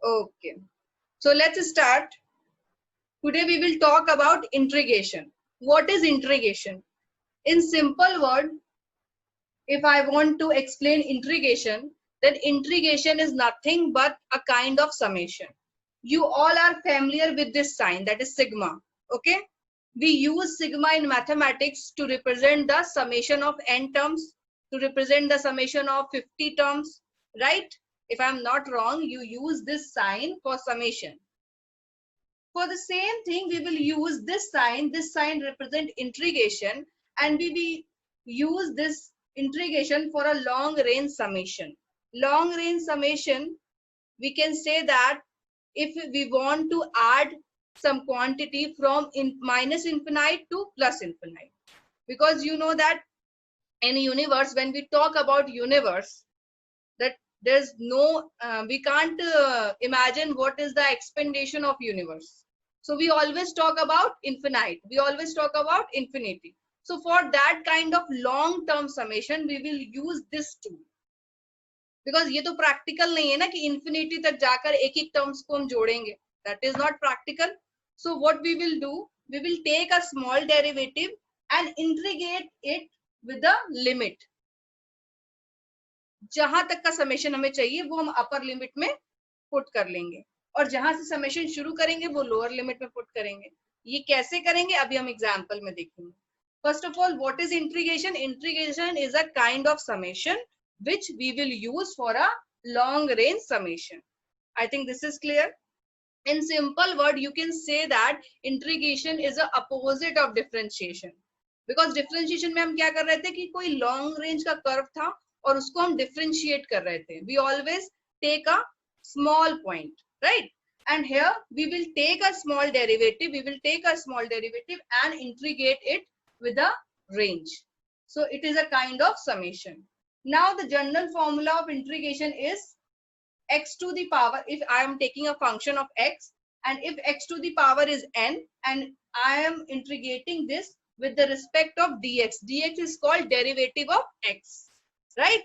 Okay, so let's start. Today we will talk about integration. What is integration? In simple word, if I want to explain integration, then integration is nothing but a kind of summation. You all are familiar with this sign, that is sigma. Okay, we use sigma in mathematics to represent the summation of n terms, to represent the summation of 50 terms, right? If I'm not wrong, you use this sign for summation. For the same thing, we will use this sign. This sign represent integration, and we will use this integration for a long range summation. Long range summation, we can say that if we want to add some quantity from minus infinite to plus infinite, because you know that in universe, when we talk about universe, that there's no we can't imagine what is the expandation of universe. So we always talk about infinite, we always talk about infinity. So for that kind of long term summation, we will use this tool, because ये तो practical नहीं है ना कि infinity तक जाकर एक एक terms को हम जोड़ेंगे. That is not practical. So what we will do, we will take a small derivative and integrate it with the limit. जहां तक का समेशन हमें चाहिए वो हम अपर लिमिट में पुट कर लेंगे, और जहां से समेशन शुरू करेंगे वो लोअर लिमिट में पुट करेंगे. ये कैसे करेंगे अभी हम एग्जांपल में देखेंगे. First of all, what is integration? Integration is a kind of summation which we will use for a long range summation. I think this is clear. In simple word, you can say that integration is a opposite of differentiation, because differentiation में हम क्या कर रहे थे कि कोई long range का curve था और उसको हम differentiate कर रहे थे. We always take a small point, right? And here we will take a small derivative. We will take a small derivative and integrate it with a range. So it is a kind of summation. Now the general formula of integration is x to the power, if I am taking a function of x, and if x to the power is n, and I am integrating this with the respect of dx. Dx is called derivative of x, right?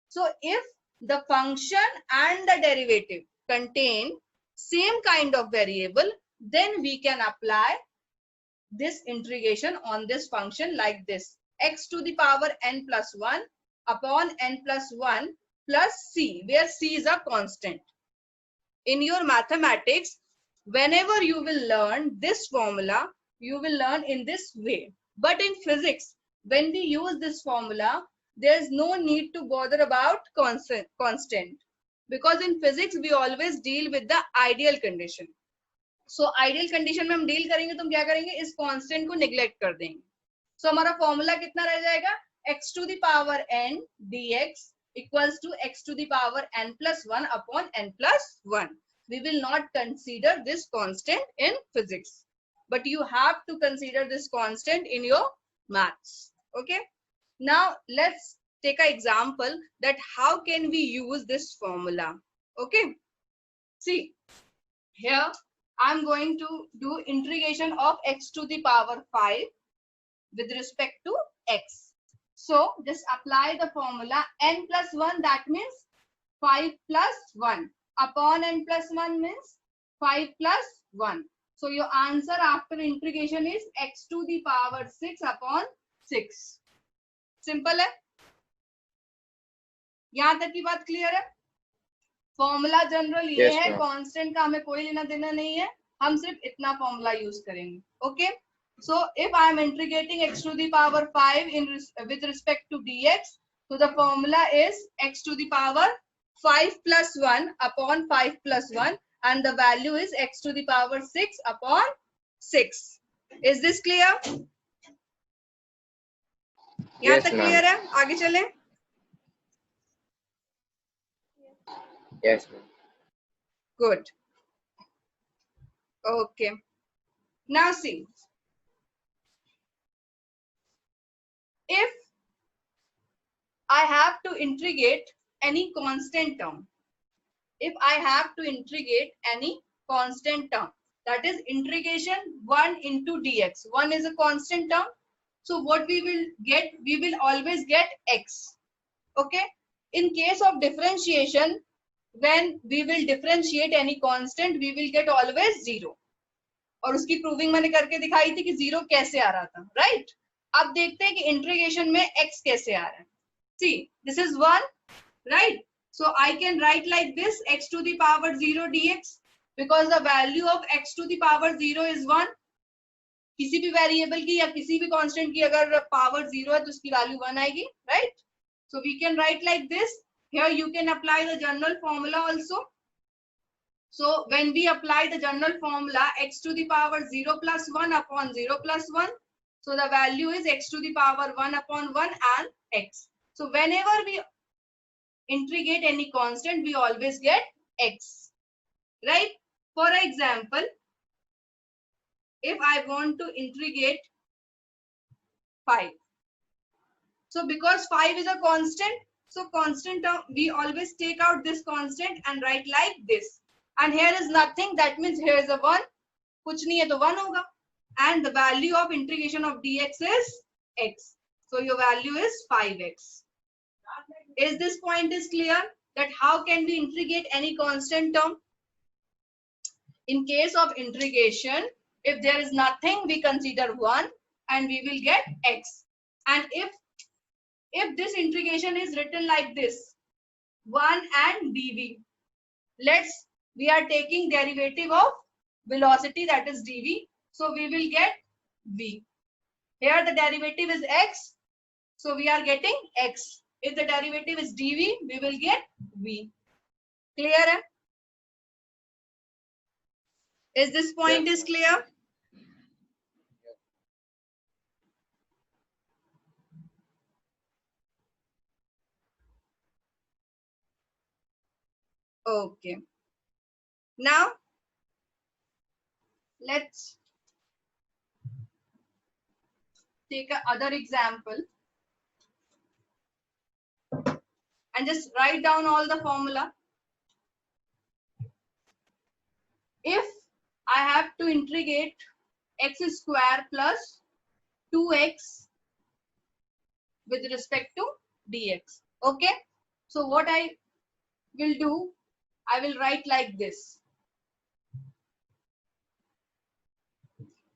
So if the function and the derivative contain same kind of variable, then we can apply this integration on this function like this: x to the power n plus 1 upon n plus 1 plus c, where c is a constant. In your mathematics, whenever you will learn this formula, you will learn in this way. But in physics, when we use this formula, there is no need to bother about constant, because in physics we always deal with the ideal condition. So ideal condition में हम deal करेंगे तो हम क्या करेंगे, इस constant को neglect कर देंगे. So हमारा formula कितना रह जाएगा? X to the power n dx equals to x to the power n plus 1 upon n plus 1. We will not consider this constant in physics, but you have to consider this constant in your maths. Okay. Now let's take an example that how can we use this formula. Okay. See, here I'm going to do integration of x to the power 5 with respect to x. So just apply the formula n plus 1, that means 5 plus 1 upon n plus 1 means 5 plus 1. So your answer after integration is x to the power 6 upon 6. Simple है. यहाँ तक की बात clear है? Formula general ये है, constant का हमें कोई लेना देना नहीं है, हम सिर्फ इतना फॉर्मूला यूज करेंगे. Okay. So if I am integrating x to the power 5 with respect to dx, so the formula is x to the power 5 plus 1 upon 5 plus 1, and the value is x to the power 6 upon 6. Is this clear? यहाँ तक clear है? आगे चलें? Yes, ma'am. Good. Okay. Now see. If I have to integrate any constant term, if I have to integrate any constant term, that is integration 1 into dx. 1 is a constant term. So what we will get, we will always get x. Okay. In case of differentiation, when we will differentiate any constant we will get always 0. और उसकी proving मैंने करके दिखाई थी कि 0 कैसे आ रहा था, राइट? अब देखते हैं कि इंटीग्रेशन में x कैसे आ रहा है. See, this is 1, right? So I can write like this, x to the power 0 dx, because the value of x to the power 0 is 1. किसी भी वेरिएबल की या किसी भी कांस्टेंट की अगर पावर 0 है तो उसकी वैल्यू 1 आएगी, right? So we can write like this. Here you can apply the general formula also. So when we apply the general formula, x to the power 0 plus 1 upon 0 plus 1. So the value is x to the power 1 upon 1 and x. So whenever we integrate any constant, we always get x, right? For example, if I want to integrate 5. So because 5 is a constant, so constant term, we always take out this constant and write like this. And here is nothing, that means here is a 1. कुछ नहीं है तो 1 होगा. And the value of integration of dx is x. So your value is 5x. Is this point is clear? That how can we integrate any constant term? In case of integration, if there is nothing, we consider 1 and we will get x. And if this integration is written like this, 1 and dv, we are taking derivative of velocity, that is dv, so we will get v. Here the derivative is x, so we are getting x. If the derivative is dv, we will get v. Clear? Is this point is clear? Okay. Now, let's take another example and just write down all the formula. If I have to integrate x square plus 2x with respect to dx, okay? So what I will do, I will write like this.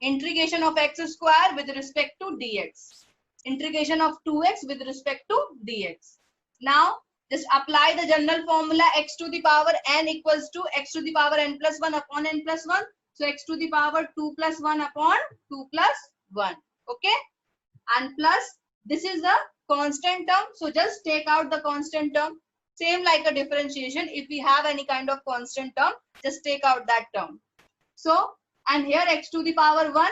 Integration of x square with respect to dx. Integration of 2x with respect to dx. Now, just apply the general formula, x to the power n equals to x to the power n plus 1 upon n plus 1. So x to the power 2 plus 1 upon 2 plus 1. Okay? And plus, this is the constant term. So just take out the constant term. Same like a differentiation. If we have any kind of constant term, just take out that term. So, and here x to the power 1,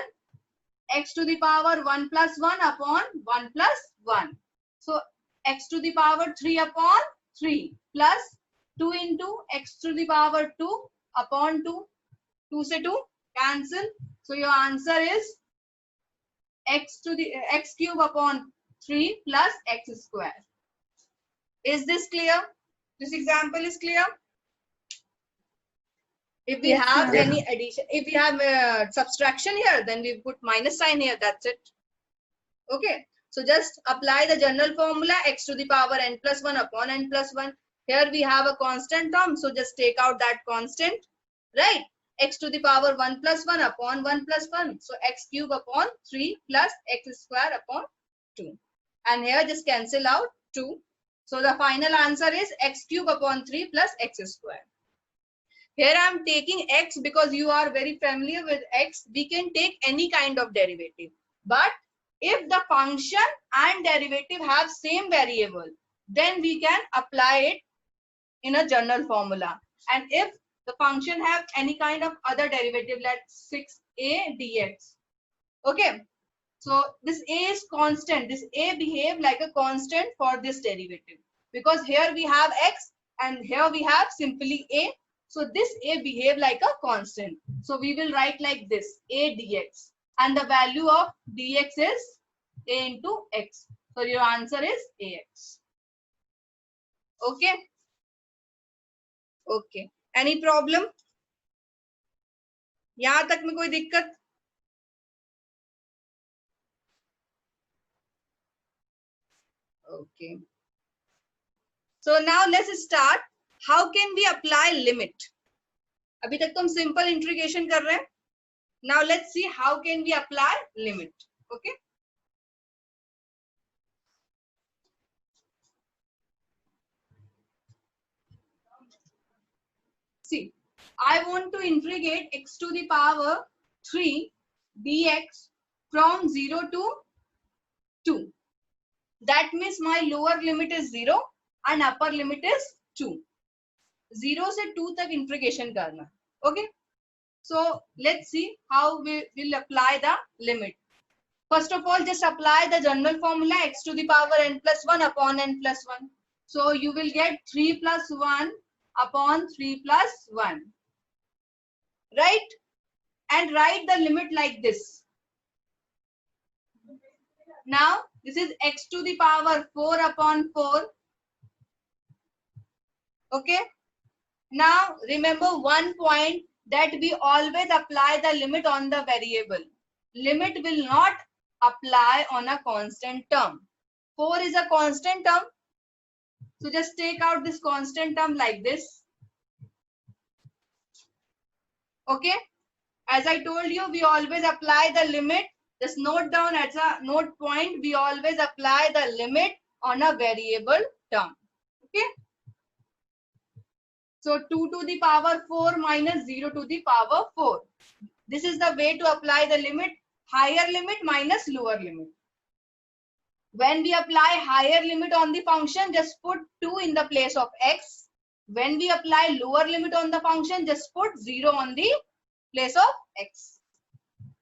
x to the power 1 plus 1 upon 1 plus 1. So, x to the power 3 upon 3 plus 2 into x to the power 2 upon 2. 2 se 2 cancel. So, your answer is x cube upon 3 plus x square. Is this clear? This example is clear? If we have any addition, if we have subtraction here, then we put minus sign here, that's it. Okay, so just apply the general formula, x to the power n plus 1 upon n plus 1. Here we have a constant term, so just take out that constant, right? X to the power 1 plus 1 upon 1 plus 1. So x cube upon 3 plus x square upon 2. And here just cancel out 2. So the final answer is x cube upon 3 plus x square. Here I am taking x because you are very familiar with x. We can take any kind of derivative. But if the function and derivative have same variable, then we can apply it in a general formula. And if the function have any kind of other derivative, like 6a dx. Okay. So this a is constant. This a behave like a constant for this derivative. Because here we have x and here we have simply a. So this a behave like a constant. So we will write like this, a dx. And the value of dx is a into x. So your answer is ax. Okay. Okay. Any problem? यहाँ तक में कोई दिक्कत? Okay. So now let's start. how can we apply limit? अभी तक तो हम simple integration कर रहे हैं. Now let's see how can we apply limit. Okay. See, I want to integrate x to the power 3 dx from 0 to 2. That means my lower limit is 0 and upper limit is 2. 0 से 2 तक integration करना. Okay. So let's see how we will apply the limit. First of all, just apply the general formula x to the power n plus 1 upon n plus 1. So you will get 3 plus 1 upon 3 plus 1. Right? And write the limit like this. Now, this is x to the power 4 upon 4. Okay. Now, remember one point that we always apply the limit on the variable. Limit will not apply on a constant term. 4 is a constant term. So just take out this constant term like this. Okay. As I told you, we always apply the limit. Just note down as a note point, we always apply the limit on a variable term. Okay. So 2 to the power 4 minus 0 to the power 4. This is the way to apply the limit, higher limit minus lower limit. When we apply higher limit on the function, just put 2 in the place of x. When we apply lower limit on the function, just put 0 on the place of x.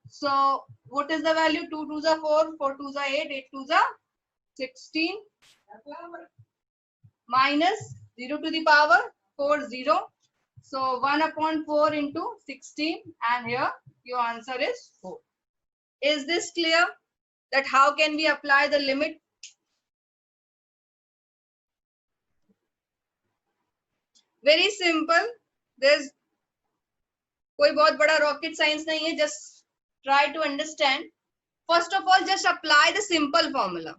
So what is the value? 2 2s are 4, 4 2s are 8, 8 2s are 16, minus 0 to the power 4 0. So 1 upon 4 into 16, and here your answer is 4. Is this clear? That how can we apply the limit? Very simple. There's कोई बहुत बड़ा rocket science नहीं है. Just try to understand. First of all, just apply the simple formula.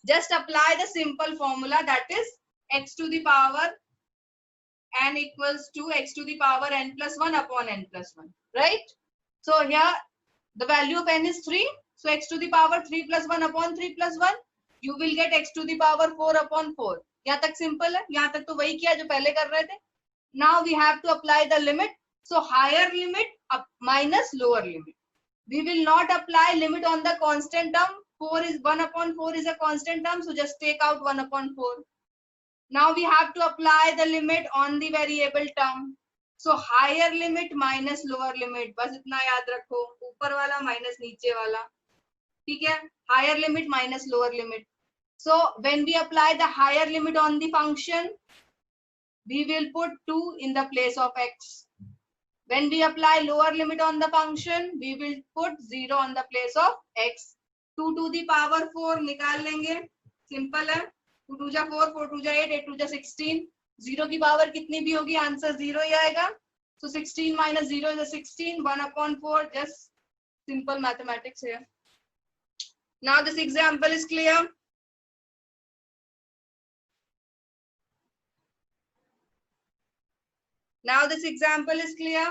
Just apply the simple formula, that is x to the power n equals to x to the power n plus 1 upon n plus 1. Right? So here the value of n is 3. So x to the power 3 plus 1 upon 3 plus 1. You will get x to the power 4 upon 4. यहाँ तक simple है. यहाँ तक तो वही किया जो पहले कर रहे थे. Now we have to apply the limit. So higher limit minus lower limit. We will not apply limit on the constant term. 4 is 1 upon 4 is a constant term. So just take out 1 upon 4. Now we have to apply the limit on the variable term. So higher limit minus lower limit. बस इतना याद रखो. ऊपर वाला minus नीचे वाला. ठीक है? Higher limit minus lower limit. So when we apply the higher limit on the function, we will put 2 in the place of x. When we apply lower limit on the function, we will put 0 on the place of x. 2 to the power 4 निकाल लेंगे. Simple है. 2 2 जा 4, 4 2 जा 8, 8 2 जा 16. 0 की power कितनी भी होगी, आंसर 0 ही आएगा. So 16 minus 0 is a 16. 1 upon 4. Just simple mathematics here. Now this example is clear. Now this example is clear.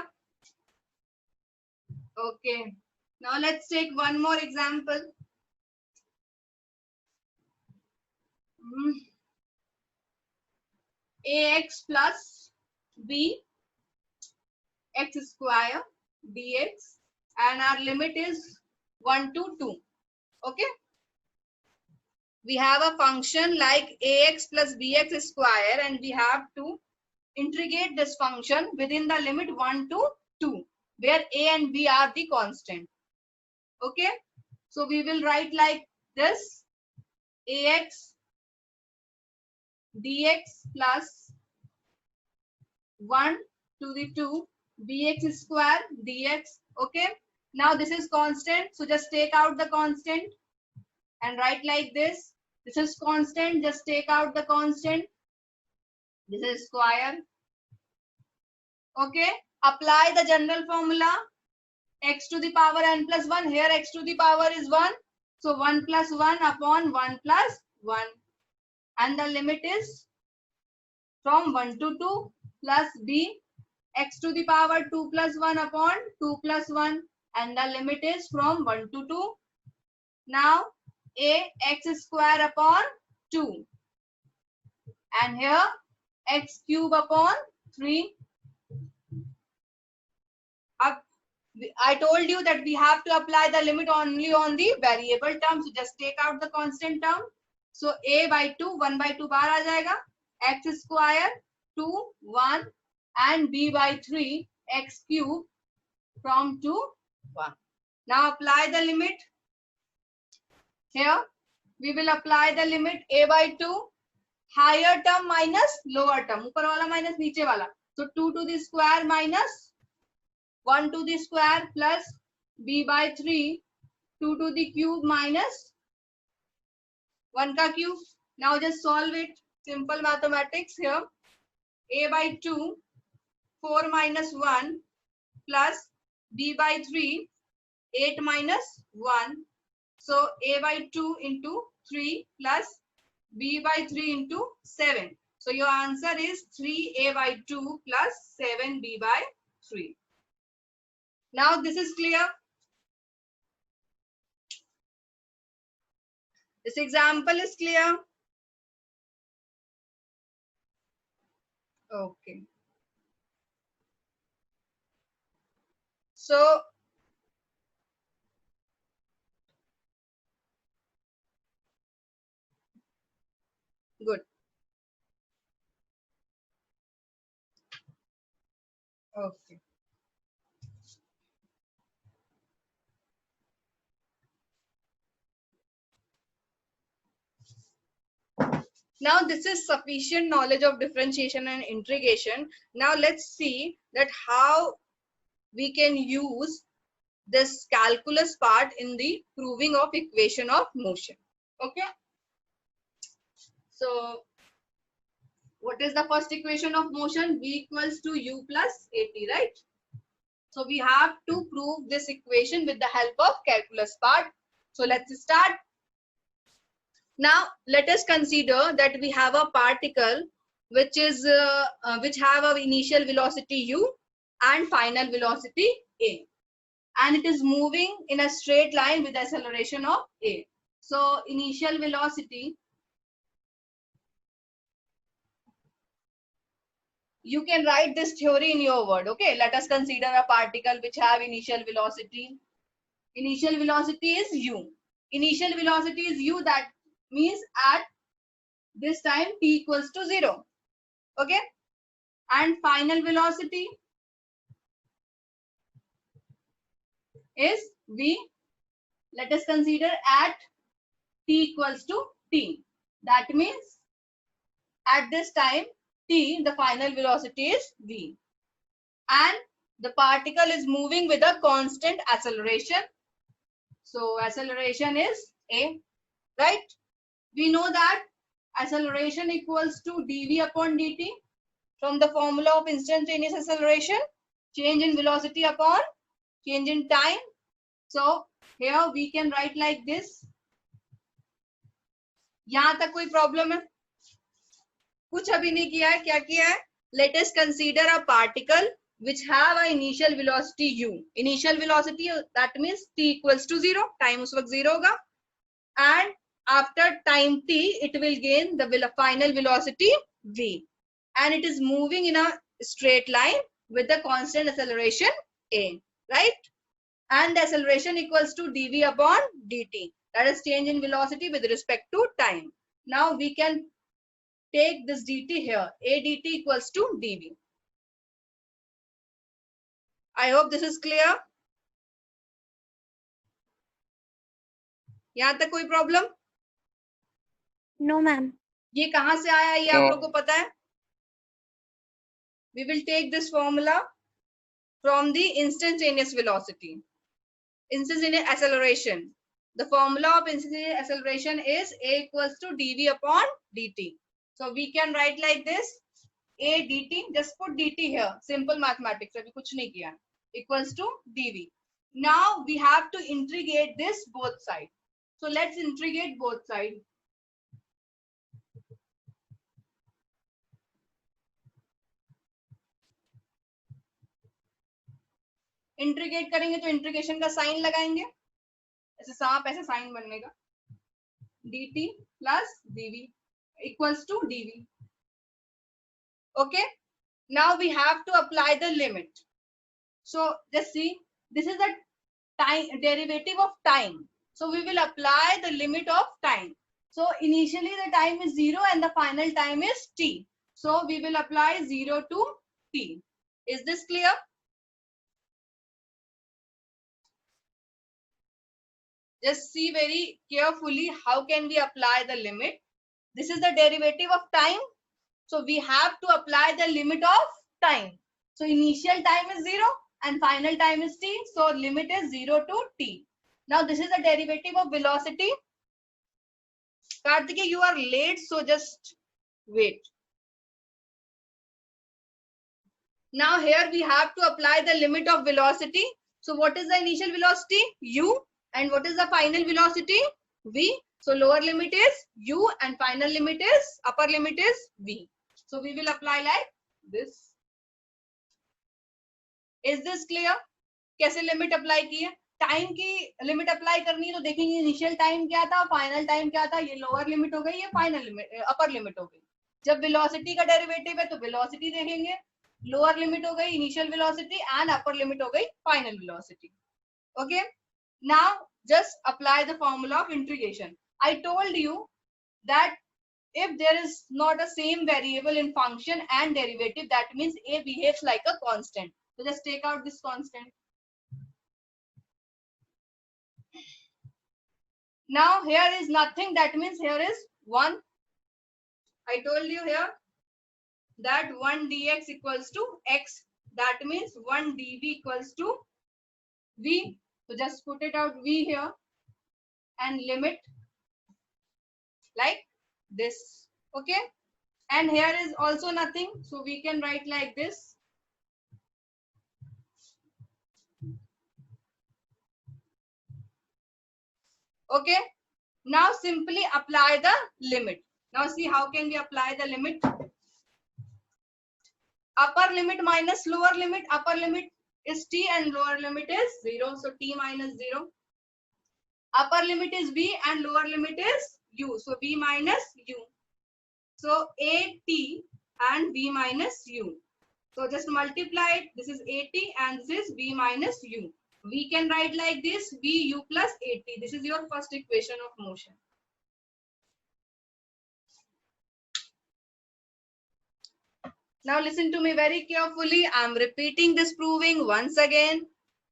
Okay. Now let's take one more example. Ax plus b x square dx, and our limit is 1 to 2. Okay. We have a function like ax plus bx square, and we have to integrate this function within the limit 1 to 2, where a and b are the constant. Okay. So we will write like this: ax dx plus 1 to the 2 bx square dx. Okay. Now this is constant, so just take out the constant and write like this. This is constant, just take out the constant. This is square. Okay. Apply the general formula. X to the power n plus 1. Here x to the power is 1. So 1 plus 1 upon 1 plus 1. And the limit is from 1 to 2 plus b x to the power 2 plus 1 upon 2 plus 1, and the limit is from 1 to 2. Now a x square upon 2, and here x cube upon 3. Up, I told you that we have to apply the limit only on the variable term, so just take out the constant term. So a by 2, 1 by 2 बाहर आ जाएगा, x square 2 1 and b by 3 x cube from 2 1. Now apply the limit. Here we will apply the limit a by 2, higher term minus lower term, ऊपर वाला minus नीचे वाला, so 2 to the square minus 1 to the square plus b by 3 2 to the cube minus 1 ka cube. Now just solve it. Simple mathematics here. A by 2 4 minus 1 plus b by 3 8 minus 1. So a by 2 into 3 plus b by 3 into 7. So your answer is 3a by 2 plus 7b by 3. Now this is clear. This example is clear. Okay. So good. Okay. Now this is sufficient knowledge of differentiation and integration. Now let's see that how we can use this calculus part in the proving of equation of motion. Okay. So what is the first equation of motion? V equals to u plus at, right? So we have to prove this equation with the help of calculus part. So let's start. Now let us consider that we have a particle which have an initial velocity u and final velocity a, and it is moving in a straight line with acceleration of a. So initial velocity, you can write this theory in your word. Okay, let us consider a particle which have initial velocity. Initial velocity is u. Initial velocity is u, that means at this time t equals to 0. Okay, and final velocity is v. Let us consider at t equals to t. That means at this time t, the final velocity is v, and the particle is moving with a constant acceleration. So acceleration is a, right? We know that acceleration equals to dv upon dt from the formula of instantaneous acceleration, change in velocity upon change in time. So here we can write like this. यहाँ तक कोई problem है? कुछ अभी नहीं किया है. क्या किया है? Let us consider a particle which have an initial velocity u. Initial velocity, that means t equals to 0. Time उस वक्त 0 होगा, and after time t it will gain the final velocity v, and it is moving in a straight line with the constant acceleration a, right? And the acceleration equals to dv upon dt, that is change in velocity with respect to time. Now we can take this dt here, a dt equals to dv. I hope this is clear. यहाँ तक कोई problem? No ma'am. ये कहाँ से आया, ये आप लोगों को पता है? We will take this formula from the instantaneous velocity, instantaneous acceleration. The formula of instantaneous acceleration is a equals to dv upon dt. So we can write like this, a dt, just put dt here, simple mathematics, अभी कुछ नहीं किया, equals to dv. Now we have to integrate this both sides. So let's integrate both sides. Integrate करेंगे तो integration का sign लगाएंगे, ऐसे सांप ऐसे साइन बनेगा, dt plus dv equals to dv. Okay, now we have to apply the limit. So just see, this is the time derivative of time, so we will apply the limit of time. So initially the time is 0 and the final time is t, so we will apply 0 to t. Is this clear? Just see very carefully how can we apply the limit. This is the derivative of time, so we have to apply the limit of time. So initial time is 0 and final time is t, so limit is 0 to t. Now this is the derivative of velocity. Kartikeya, you are late, so just wait. Now here we have to apply the limit of velocity. So what is the initial velocity? U. And what is the final velocity? V. So lower limit is U and final limit is, upper limit is V. So we will apply like this. Is this clear? कैसे limit apply की है? Time की limit apply करनी है तो देखेंगे initial time क्या था, फाइनल टाइम क्या था. ये लोअर लिमिट हो गई, ये फाइनल लिमिट, अपर लिमिट हो गई. जब वेलोसिटी का डेरिवेटिव है तो वेलोसिटी देखेंगे, लोअर लिमिट हो गई initial velocity and upper limit हो गई final velocity. Okay, now just apply the formula of integration. I told you that if there is not a same variable in function and derivative, that means a behaves like a constant. So just take out this constant. Now here is nothing, that means here is 1. I told you here that 1 dx equals to x, that means 1 dv equals to v. So just put it out v here and limit like this. Okay, and here is also nothing, so we can write like this. Okay, now simply apply the limit. Now see how can we apply the limit. Upper limit minus lower limit. Upper limit is t and lower limit is 0, so t minus 0. Upper limit is v and lower limit is u, so v minus u. So at and v minus u. So just multiply it. This is at and this is v minus u. We can write like this, vu plus at. This is your first equation of motion. Now listen to me very carefully. I am repeating this proving once again,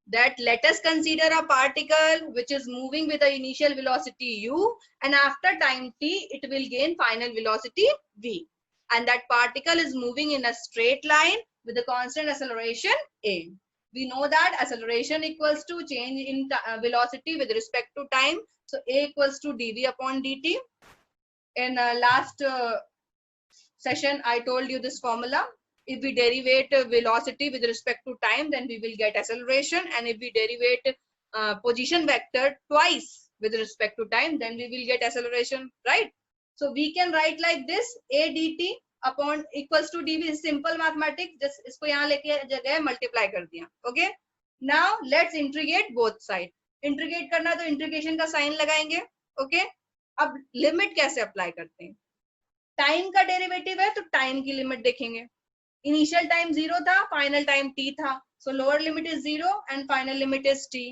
that let us consider a particle which is moving with the initial velocity u, and after time t it will gain final velocity v, and that particle is moving in a straight line with a constant acceleration a. We know that acceleration equals to change in velocity with respect to time, so a equals to dv upon dt. In last session I told you this formula. If we derivate velocity with respect to time, then we will get acceleration, and if we derivate position vector twice with respect to time, then we will get acceleration, right? So we can write like this, a dt upon equals to dv. is simple mathematics, just इसको यहाँ लेके जगह multiply कर दिया. Okay, now let's integrate both side. Integrate करना तो integration का sign लगाएंगे. Okay, अब limit कैसे apply करते हैं? टाइम का डेरिवेटिव है तो टाइम की लिमिट देखेंगे. इनिशियल टाइम 0 था, फाइनल टाइम t था, सो lower limit is 0 and final limit is t.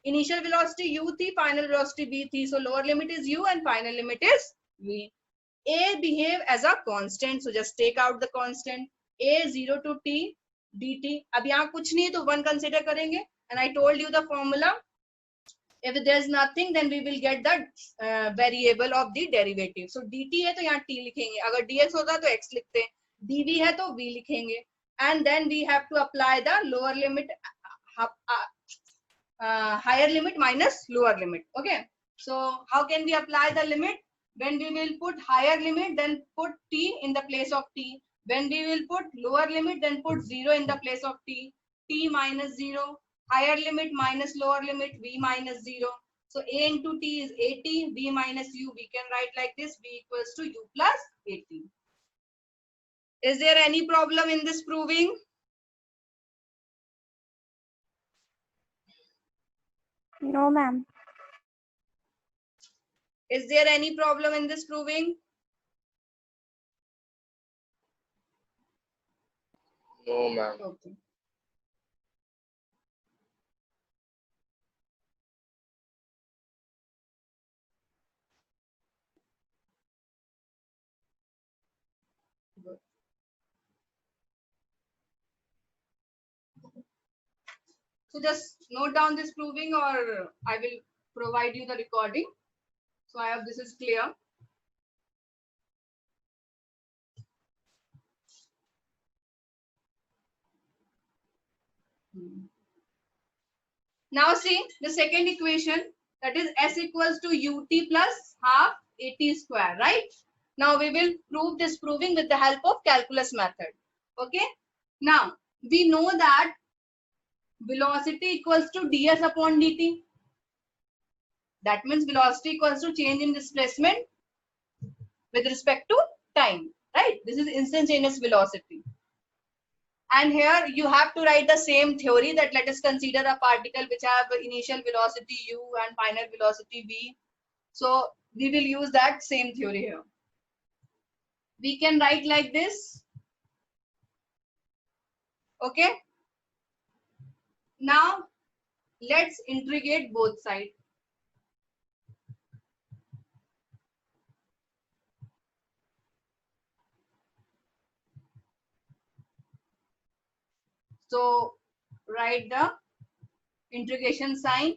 Initial velocity u थी, फाइनल वेलोसिटी v थी, सो lower limit is u and final limit is v. a behave as a constant, so just take out the constant. a 0 to t dt. अब यहाँ कुछ नहीं है तो 1 consider करेंगे, and I told you the formula. If there is nothing, then we will get the variable of the derivative. So dt है तो यहाँ t लिखेंगे, अगर dx होता तो x लिखते हैं, dv है तो v लिखेंगे, and then we have to apply the lower limit, higher limit minus lower limit. Okay, so how can we apply the limit? When we will put higher limit, then put t in the place of t. When we will put lower limit, then put 0 in the place of t. T minus 0. Higher limit minus lower limit, v minus 0. So a into t is at, v minus u. We can write like this, v equals to u plus at. Is there any problem in this proving? No, ma'am. Is there any problem in this proving? No, ma'am. Okay. Good. So just note down this proving, or I will provide you the recording. So I hope this is clear. Now see the second equation, that is S equals to UT plus half AT square, right? Now we will prove this proving with the help of calculus method. Okay. Now we know that velocity equals to ds upon dt. That means velocity equals to change in displacement with respect to time, right? This is instantaneous velocity. And here you have to write the same theory, that let us consider a particle which have initial velocity u and final velocity v. So we will use that same theory here. We can write like this. Okay. Now let's integrate both sides. So write the integration sign.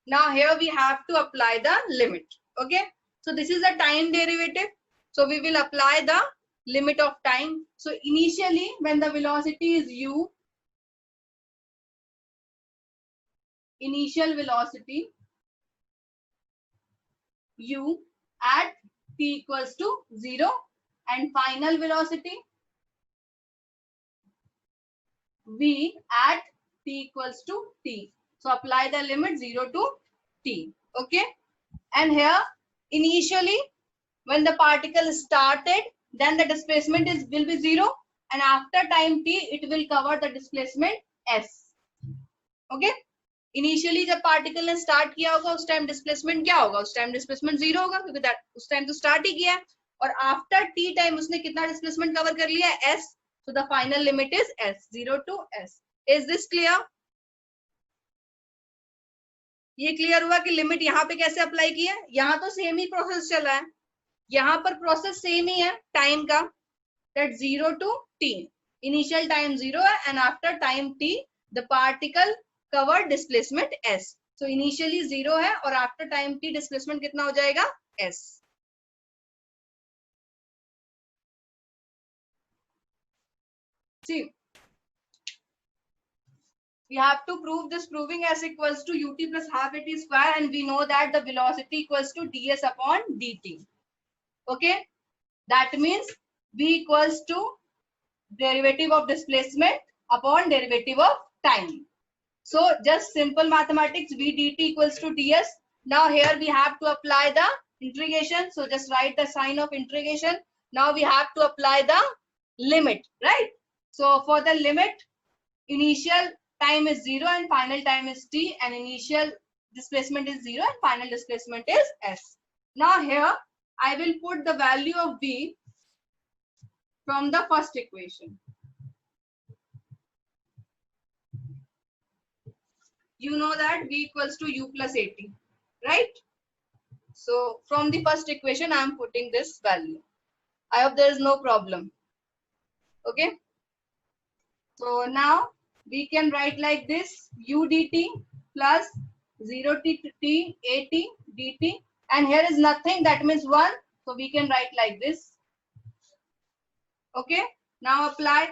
Now here we have to apply the limit. Okay. So this is a time derivative. So we will apply the limit of time. So initially when the velocity is u, initial velocity u at t equals to 0 and final velocity v at t equals to t. So apply the limit 0 to t. Okay. And here initially when the particle started, then the displacement will be 0, and after time t it will cover the displacement s. Okay. Initially जब particle ने start किया होगा उस time displacement क्या होगा, उस time displacement 0 होगा, क्योंकि उस टाइम तो स्टार्ट ही किया है. और आफ्टर टी टाइम उसने कितना डिस्प्लेसमेंट कवर कर लिया है, s. So the final limit is s, 0 to s. Is this clear? ये क्लियर हुआ कि लिमिट यहाँ पे कैसे अप्लाई की है. यहाँ तो सेम ही प्रोसेस चला है, यहाँ पर प्रोसेस सेम ही है टाइम का, that 0 to t. Initial time 0 है and after time t the particle cover displacement s. So initially 0 है और आफ्टर टाइम t डिस्प्लेसमेंट कितना हो जाएगा, s. See, we have to prove this proving s equals to ut plus half at square, and we know that the velocity equals to ds upon dt. Okay, that means v equals to derivative of displacement upon derivative of time. So just simple mathematics, v dt equals to ds. Now here we have to apply the integration. So just write the sign of integration. Now we have to apply the limit, right? So for the limit, initial time is 0 and final time is t, and initial displacement is 0 and final displacement is s. Now here I will put the value of v from the first equation. You know that v equals to u plus at, right? So from the first equation I am putting this value. I hope there is no problem. Okay. So now we can write like this, u dt plus 0 t at dt, and here is nothing, that means 1. So we can write like this. Okay. Now apply.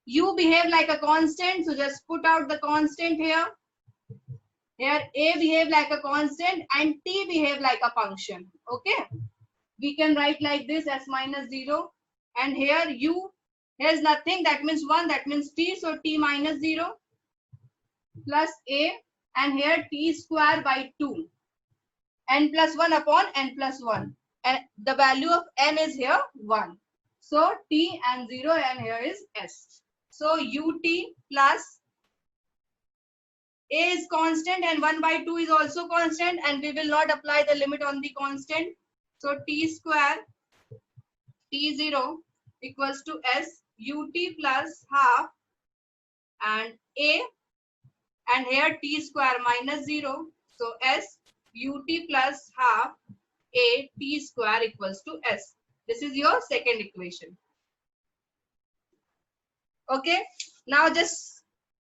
U behave like a constant, so just put out the constant here. Here a behave like a constant and t behave like a function. Okay. We can write like this, s minus 0, and here u, here is nothing, that means 1, that means t, so t minus 0 plus a, and here t square by 2, n plus 1 upon n plus 1, and the value of n is here 1. So t and 0, and here is s. So ut plus A is constant and 1 by 2 is also constant, and we will not apply the limit on the constant. So t square t0 equals to s ut plus half and a, and here t square minus 0. So s ut plus half a t square equals to s. This is your second equation. Okay. Now just